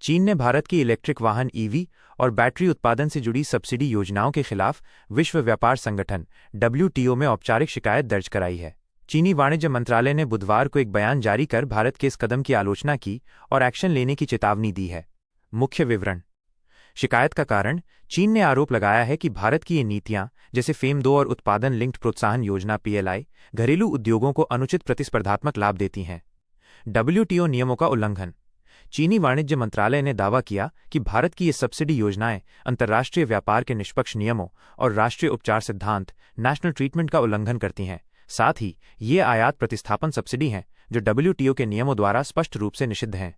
चीन ने भारत की इलेक्ट्रिक वाहन ईवी और बैटरी उत्पादन से जुड़ी सब्सिडी योजनाओं के खिलाफ विश्व व्यापार संगठन डब्ल्यूटीओ में औपचारिक शिकायत दर्ज कराई है। चीनी वाणिज्य मंत्रालय ने बुधवार को एक बयान जारी कर भारत के इस कदम की आलोचना की और एक्शन लेने की चेतावनी दी है। मुख्य विवरण। शिकायत का कारण, चीन ने आरोप लगाया है कि भारत की ये नीतियां, जैसे फेम 2 और उत्पादन लिंक्ड प्रोत्साहन योजना पीएलआई, घरेलू उद्योगों को अनुचित प्रतिस्पर्धात्मक लाभ देती हैं। डब्ल्यूटीओ नियमों का उल्लंघन। चीनी वाणिज्य मंत्रालय ने दावा किया कि भारत की ये सब्सिडी योजनाएं अंतर्राष्ट्रीय व्यापार के निष्पक्ष नियमों और राष्ट्रीय उपचार सिद्धांत नेशनल ट्रीटमेंट का उल्लंघन करती हैं। साथ ही ये आयात प्रतिस्थापन सब्सिडी हैं जो डब्ल्यूटीओ के नियमों द्वारा स्पष्ट रूप से निषिद्ध हैं।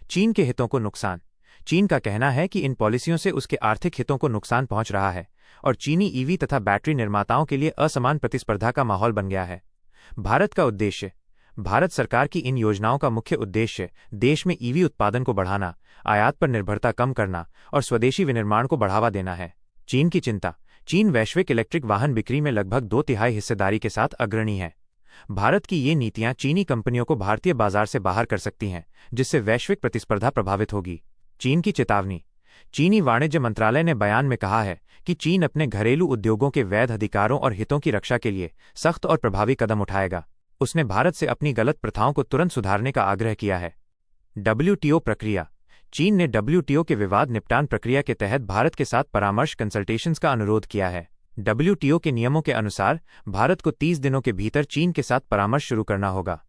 चीन के हितों को नुकसान। चीन का कहना है कि इन पॉलिसियों से उसके आर्थिक हितों को नुकसान पहुंच रहा है और चीनी ईवी तथा बैटरी निर्माताओं के लिए असमान प्रतिस्पर्धा का माहौल बन गया है। भारत का उद्देश्य। भारत सरकार की इन योजनाओं का मुख्य उद्देश्य देश में ईवी उत्पादन को बढ़ाना, आयात पर निर्भरता कम करना और स्वदेशी विनिर्माण को बढ़ावा देना है। चीन की चिंता। चीन वैश्विक इलेक्ट्रिक वाहन बिक्री में लगभग 2/3 हिस्सेदारी के साथ अग्रणी है। भारत की ये नीतियां चीनी कंपनियों को भारतीय बाजार से बाहर कर सकती हैं, जिससे वैश्विक प्रतिस्पर्धा प्रभावित होगी। चीन की चेतावनी। चीनी वाणिज्य मंत्रालय ने बयान में कहा है कि चीन अपने घरेलू उद्योगों के वैध अधिकारों और हितों की रक्षा के लिए सख्त और प्रभावी कदम उठाएगा। उसने भारत से अपनी गलत प्रथाओं को तुरंत सुधारने का आग्रह किया है। डब्ल्यूटीओ प्रक्रिया। चीन ने डब्ल्यूटीओ के विवाद निपटान प्रक्रिया के तहत भारत के साथ परामर्श कंसल्टेशंस का अनुरोध किया है। डब्ल्यूटीओ के नियमों के अनुसार भारत को 30 दिनों के भीतर चीन के साथ परामर्श शुरू करना होगा।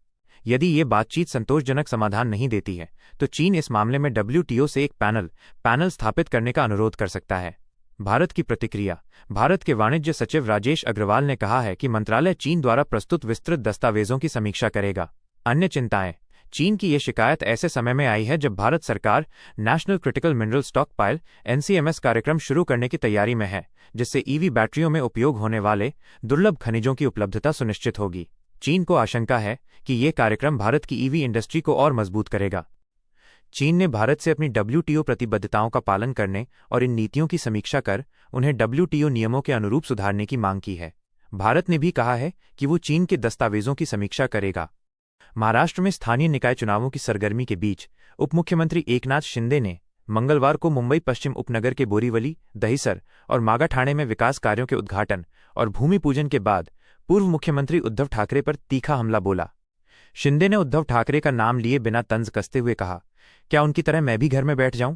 यदि ये बातचीत संतोषजनक समाधान नहीं देती है तो चीन इस मामले में डब्ल्यूटीओ से एक पैनल स्थापित करने का अनुरोध कर सकता है। भारत की प्रतिक्रिया। भारत के वाणिज्य सचिव राजेश अग्रवाल ने कहा है कि मंत्रालय चीन द्वारा प्रस्तुत विस्तृत दस्तावेजों की समीक्षा करेगा। अन्य चिंताएं। चीन की ये शिकायत ऐसे समय में आई है जब भारत सरकार नेशनल क्रिटिकल मिनरल स्टॉकपाइल एनसीएमएस कार्यक्रम शुरू करने की तैयारी में है, जिससे ईवी बैटरियों में उपयोग होने वाले दुर्लभ खनिजों की उपलब्धता सुनिश्चित होगी। चीन को आशंका है कि ये कार्यक्रम भारत की ईवी इंडस्ट्री को और मजबूत करेगा। चीन ने भारत से अपनी डब्ल्यूटीओ प्रतिबद्धताओं का पालन करने और इन नीतियों की समीक्षा कर उन्हें डब्ल्यूटीओ नियमों के अनुरूप सुधारने की मांग की है। भारत ने भी कहा है कि वो चीन के दस्तावेजों की समीक्षा करेगा। महाराष्ट्र में स्थानीय निकाय चुनावों की सरगर्मी के बीच उप मुख्यमंत्री एकनाथ शिंदे ने मंगलवार को मुंबई पश्चिम उपनगर के बोरीवली, दहिसर और मागा ठाणे में विकास कार्यों के उद्घाटन और भूमि पूजन के बाद पूर्व मुख्यमंत्री उद्धव ठाकरे पर तीखा हमला बोला। शिंदे ने उद्धव ठाकरे का नाम लिए बिना तंज कसते हुए कहा, क्या उनकी तरह मैं भी घर में बैठ जाऊं?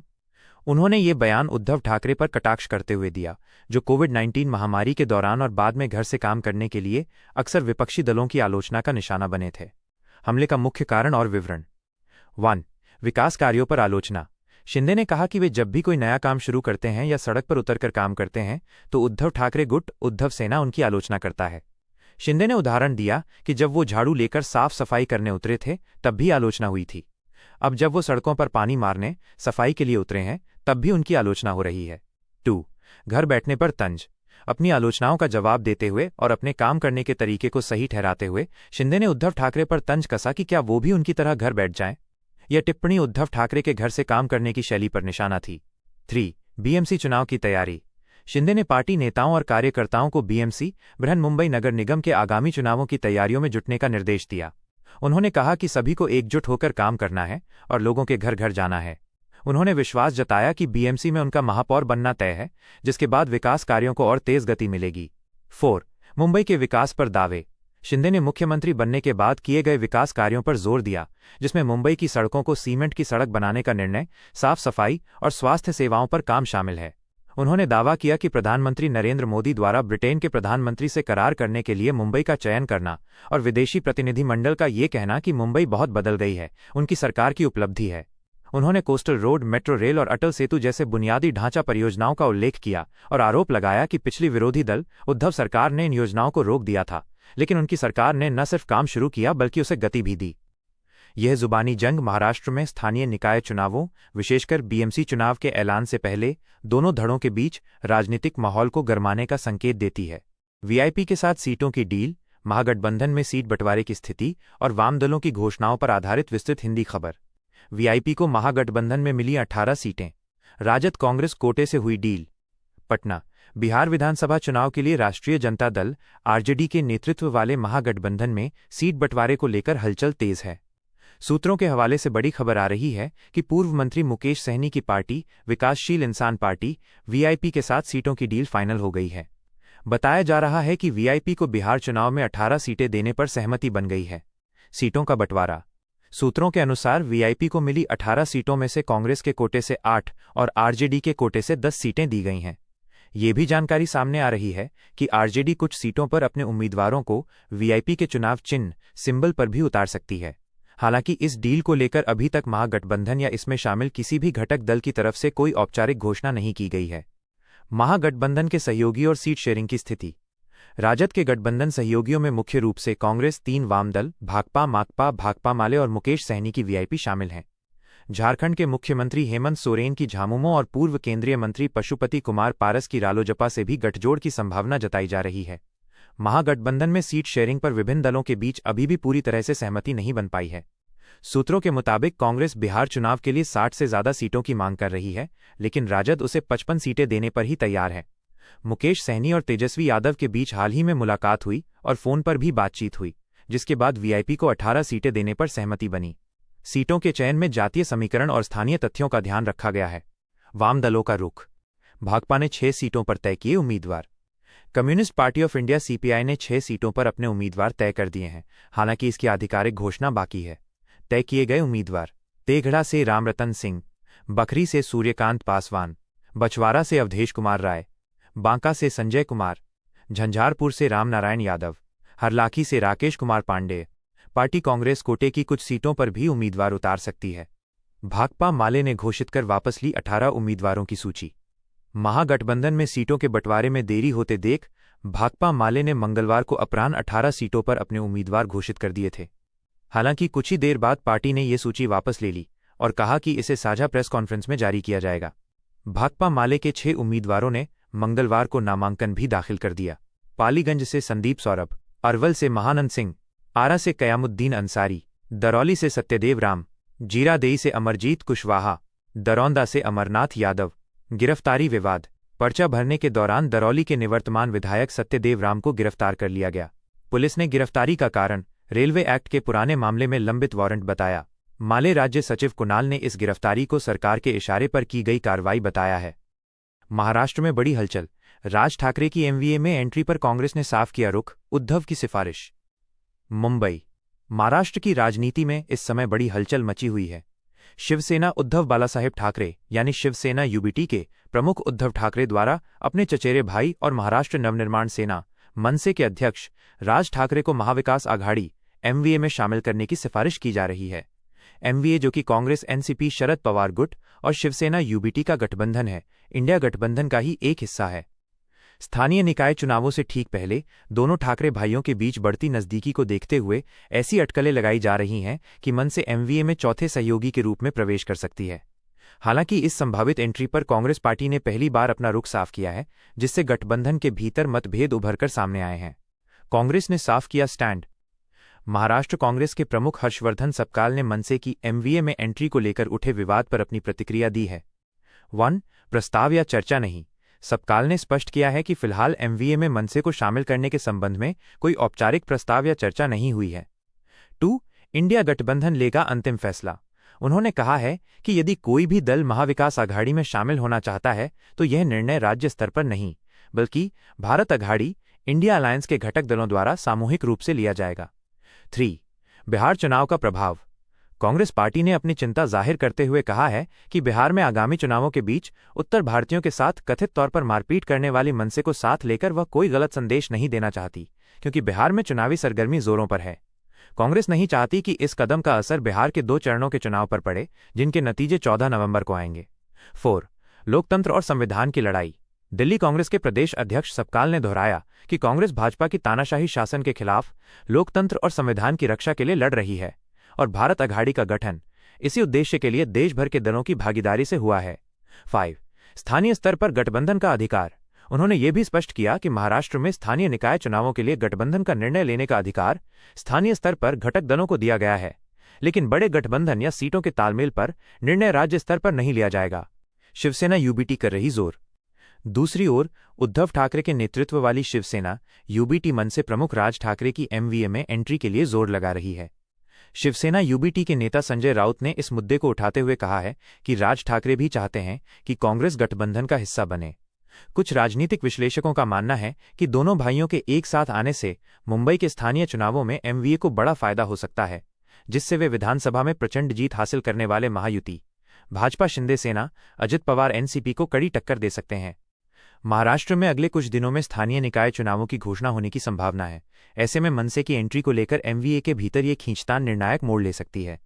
उन्होंने ये बयान उद्धव ठाकरे पर कटाक्ष करते हुए दिया, जो कोविड-19 महामारी के दौरान और बाद में घर से काम करने के लिए अक्सर विपक्षी दलों की आलोचना का निशाना बने थे। हमले का मुख्य कारण और विवरण। 1. विकास कार्यों पर आलोचना। शिंदे ने कहा कि वे जब भी कोई नया काम शुरू करते हैं या सड़क पर उतरकर काम करते हैं तो उद्धव ठाकरे गुट उद्धव सेना उनकी आलोचना करता है। शिंदे ने उदाहरण दिया कि जब वो झाड़ू लेकर साफ सफाई करने उतरे थे तब भी आलोचना हुई थी। अब जब वो सड़कों पर पानी मारने, सफाई के लिए उतरे हैं तब भी उनकी आलोचना हो रही है। 2. घर बैठने पर तंज। अपनी आलोचनाओं का जवाब देते हुए और अपने काम करने के तरीके को सही ठहराते हुए शिंदे ने उद्धव ठाकरे पर तंज कसा कि क्या वो भी उनकी तरह घर बैठ जाएं। यह टिप्पणी उद्धव ठाकरे के घर से काम करने की शैली पर निशाना थी। 3. बीएमसी चुनाव की तैयारी। शिंदे ने पार्टी नेताओं और कार्यकर्ताओं को बीएमसी बृहन्मुंबई नगर निगम के आगामी चुनावों की तैयारियों में जुटने का निर्देश दिया। उन्होंने कहा कि सभी को एकजुट होकर काम करना है और लोगों के घर घर जाना है। उन्होंने विश्वास जताया कि बीएमसी में उनका महापौर बनना तय है, जिसके बाद विकास कार्यों को और तेज गति मिलेगी। 4. मुंबई के विकास पर दावे। शिंदे ने मुख्यमंत्री बनने के बाद किए गए विकास कार्यों पर जोर दिया, जिसमें मुंबई की सड़कों को सीमेंट की सड़क बनाने का निर्णय, साफ सफाई और स्वास्थ्य सेवाओं पर काम शामिल है। उन्होंने दावा किया कि प्रधानमंत्री नरेंद्र मोदी द्वारा ब्रिटेन के प्रधानमंत्री से करार करने के लिए मुंबई का चयन करना और विदेशी प्रतिनिधिमंडल का ये कहना कि मुंबई बहुत बदल गई है, उनकी सरकार की उपलब्धि है। उन्होंने कोस्टल रोड, मेट्रो रेल और अटल सेतु जैसे बुनियादी ढांचा परियोजनाओं का उल्लेख किया और आरोप लगाया कि पिछली विरोधी दल उद्धव सरकार ने इन योजनाओं को रोक दिया था, लेकिन उनकी सरकार ने न सिर्फ काम शुरू किया बल्कि उसे गति भी दी। यह जुबानी जंग महाराष्ट्र में स्थानीय निकाय चुनावों, विशेषकर बीएमसी चुनाव के ऐलान से पहले दोनों धड़ों के बीच राजनीतिक माहौल को गरमाने का संकेत देती है। वीआईपी के साथ सीटों की डील, महागठबंधन में सीट बंटवारे की स्थिति और वाम दलों की घोषणाओं पर आधारित विस्तृत हिंदी खबर। वीआईपी को महागठबंधन में मिली 18 सीटें। राजद कांग्रेस कोटे से हुई डील। पटना। बिहार विधानसभा चुनाव के लिए राष्ट्रीय जनता दल आरजेडी के नेतृत्व वाले महागठबंधन में सीट बंटवारे को लेकर हलचल तेज है। सूत्रों के हवाले से बड़ी खबर आ रही है कि पूर्व मंत्री मुकेश सहनी की पार्टी विकासशील इंसान पार्टी वीआईपी के साथ सीटों की डील फाइनल हो गई है। बताया जा रहा है कि वीआईपी को बिहार चुनाव में 18 सीटें देने पर सहमति बन गई है। सीटों का बंटवारा। सूत्रों के अनुसार वीआईपी को मिली 18 सीटों में से कांग्रेस के कोटे से 8 और आरजेडी के कोटे से 10 सीटें दी गई हैं। ये भी जानकारी सामने आ रही है कि आरजेडी कुछ सीटों पर अपने उम्मीदवारों को वीआईपी के चुनाव चिन्ह सिंबल पर भी उतार सकती है। हालांकि इस डील को लेकर अभी तक महागठबंधन या इसमें शामिल किसी भी घटक दल की तरफ से कोई औपचारिक घोषणा नहीं की गई है। महागठबंधन के सहयोगी और सीट शेयरिंग की स्थिति। राजद के गठबंधन सहयोगियों में मुख्य रूप से कांग्रेस, 3 वाम दल, भाकपा, माकपा, भाकपा माले और मुकेश सहनी की वीआईपी शामिल हैं। झारखंड के मुख्यमंत्री हेमंत सोरेन की झामुमो और पूर्व केंद्रीय मंत्री पशुपति कुमार पारस की रालोजपा से भी गठजोड़ की संभावना जताई जा रही है। महागठबंधन में सीट शेयरिंग पर विभिन्न दलों के बीच अभी भी पूरी तरह से सहमति नहीं बन पाई है। सूत्रों के मुताबिक कांग्रेस बिहार चुनाव के लिए 60 से ज्यादा सीटों की मांग कर रही है, लेकिन राजद उसे 55 सीटें देने पर ही तैयार है। मुकेश सहनी और तेजस्वी यादव के बीच हाल ही में मुलाकात हुई और फोन पर भी बातचीत हुई, जिसके बाद वीआईपी को 18 सीटें देने पर सहमति बनी। सीटों के चयन में जातीय समीकरण और स्थानीय तथ्यों का ध्यान रखा गया है। वाम दलों का रुख। भाकपा ने 6 सीटों पर तय किए उम्मीदवार। Communist party of India CPI ने 6 सीटों पर अपने उम्मीदवार तय कर दिए हैं, हालांकि इसकी आधिकारिक घोषणा बाकी है। तय किए गए उम्मीदवार: तेघड़ा से रामरतन सिंह, बखरी से सूर्यकांत पासवान, बछवाड़ा से अवधेश कुमार राय, बांका से संजय कुमार, झंझारपुर से रामनारायण यादव, हरलाखी से राकेश कुमार पांडेय। पार्टी कांग्रेस कोटे की कुछ सीटों पर भी उम्मीदवार उतार सकती है। भाकपा माले ने घोषित कर वापस ली 18 उम्मीदवारों की सूची। महागठबंधन में सीटों के बंटवारे में देरी होते देख भाकपा माले ने मंगलवार को अपराह्न 18 सीटों पर अपने उम्मीदवार घोषित कर दिए थे। हालांकि कुछ ही देर बाद पार्टी ने ये सूची वापस ले ली और कहा कि इसे साझा प्रेस कॉन्फ्रेंस में जारी किया जाएगा। भाकपा माले के 6 उम्मीदवारों ने मंगलवार को नामांकन भी दाखिल कर दिया। पालीगंज से संदीप सौरभ, अरवल से महानंद सिंह, आरा से कयामुद्दीन अंसारी, दरौली से सत्यदेव राम, जीरादेई से अमरजीत कुशवाहा, दरौंदा से अमरनाथ यादव। गिरफ्तारी विवाद। पर्चा भरने के दौरान दरौली के निवर्तमान विधायक सत्यदेव राम को गिरफ्तार कर लिया गया। पुलिस ने गिरफ्तारी का कारण रेलवे एक्ट के पुराने मामले में लंबित वारंट बताया। माले राज्य सचिव कुणाल ने इस गिरफ्तारी को सरकार के इशारे पर की गई कार्रवाई बताया है। महाराष्ट्र में बड़ी हलचल। राज ठाकरे की एमवीए में एंट्री पर कांग्रेस ने साफ किया रुख, उद्धव की सिफारिश। मुंबई। महाराष्ट्र की राजनीति में इस समय बड़ी हलचल मची हुई है। शिवसेना उद्धव बालासाहेब ठाकरे यानी शिवसेना यूबीटी के प्रमुख उद्धव ठाकरे द्वारा अपने चचेरे भाई और महाराष्ट्र नवनिर्माण सेना मनसे के अध्यक्ष राज ठाकरे को महाविकास आघाड़ी एमवीए में शामिल करने की सिफारिश की जा रही है। एमवीए, जो कि कांग्रेस एनसीपी शरद पवार गुट और शिवसेना यूबीटी का गठबंधन है, इंडिया गठबंधन का ही एक हिस्सा है। स्थानीय निकाय चुनावों से ठीक पहले दोनों ठाकरे भाइयों के बीच बढ़ती नजदीकी को देखते हुए ऐसी अटकलें लगाई जा रही हैं कि मनसे एमवीए में चौथे सहयोगी के रूप में प्रवेश कर सकती है। हालांकि इस संभावित एंट्री पर कांग्रेस पार्टी ने पहली बार अपना रुख साफ किया है, जिससे गठबंधन के भीतर मतभेद उभरकर सामने आए हैं। कांग्रेस ने साफ किया स्टैंड। महाराष्ट्र कांग्रेस के प्रमुख हर्षवर्धन सपकाल ने मनसे की एमवीए में एंट्री को लेकर उठे विवाद पर अपनी प्रतिक्रिया दी है। 1. प्रस्ताव या चर्चा नहीं। सपकाल ने स्पष्ट किया है कि फिलहाल एमवीए में मनसे को शामिल करने के संबंध में कोई औपचारिक प्रस्ताव या चर्चा नहीं हुई है। 2. इंडिया गठबंधन लेगा अंतिम फैसला। उन्होंने कहा है कि यदि कोई भी दल महाविकास आघाड़ी में शामिल होना चाहता है तो यह निर्णय राज्य स्तर पर नहीं, बल्कि भारत अघाड़ी इंडिया अलायंस के घटक दलों द्वारा सामूहिक रूप से लिया जाएगा। 3. बिहार चुनाव का प्रभाव। कांग्रेस पार्टी ने अपनी चिंता जाहिर करते हुए कहा है कि बिहार में आगामी चुनावों के बीच उत्तर भारतीयों के साथ कथित तौर पर मारपीट करने वाली मनसे को साथ लेकर वह कोई गलत संदेश नहीं देना चाहती, क्योंकि बिहार में चुनावी सरगर्मी जोरों पर है। कांग्रेस नहीं चाहती कि इस कदम का असर बिहार के 2 चरणों के चुनाव पर पड़े, जिनके नतीजे 14 नवंबर को आएंगे। 4. लोकतंत्र और संविधान की लड़ाई। दिल्ली कांग्रेस के प्रदेश अध्यक्ष सपकाल ने दोहराया कि कांग्रेस भाजपा की तानाशाही शासन के खिलाफ लोकतंत्र और संविधान की रक्षा के लिए लड़ रही है और भारत अघाड़ी का गठन इसी उद्देश्य के लिए देश भर के दलों की भागीदारी से हुआ है। 5. स्थानीय स्तर पर गठबंधन का अधिकार। उन्होंने ये भी स्पष्ट किया कि महाराष्ट्र में स्थानीय निकाय चुनावों के लिए गठबंधन का निर्णय लेने का अधिकार स्थानीय स्तर पर घटक दलों को दिया गया है, लेकिन बड़े गठबंधन या सीटों के तालमेल पर निर्णय राज्य स्तर पर नहीं लिया जाएगा। शिवसेना यूबीटी कर रही जोर। दूसरी ओर उद्धव ठाकरे के नेतृत्व वाली शिवसेना यूबीटी मनसे प्रमुख राज ठाकरे की एमवीए में एंट्री के लिए जोर लगा रही है। शिवसेना यूबीटी के नेता संजय राउत ने इस मुद्दे को उठाते हुए कहा है कि राज ठाकरे भी चाहते हैं कि कांग्रेस गठबंधन का हिस्सा बने। कुछ राजनीतिक विश्लेषकों का मानना है कि दोनों भाइयों के एक साथ आने से मुंबई के स्थानीय चुनावों में एमवीए को बड़ा फायदा हो सकता है, जिससे वे विधानसभा में प्रचंड जीत हासिल करने वाले महायुति भाजपा शिंदे सेना अजित पवार एनसीपी को कड़ी टक्कर दे सकते हैं। महाराष्ट्र में अगले कुछ दिनों में स्थानीय निकाय चुनावों की घोषणा होने की संभावना है। ऐसे में मनसे की एंट्री को लेकर एमवीए के भीतर ये खींचतान निर्णायक मोड़ ले सकती है।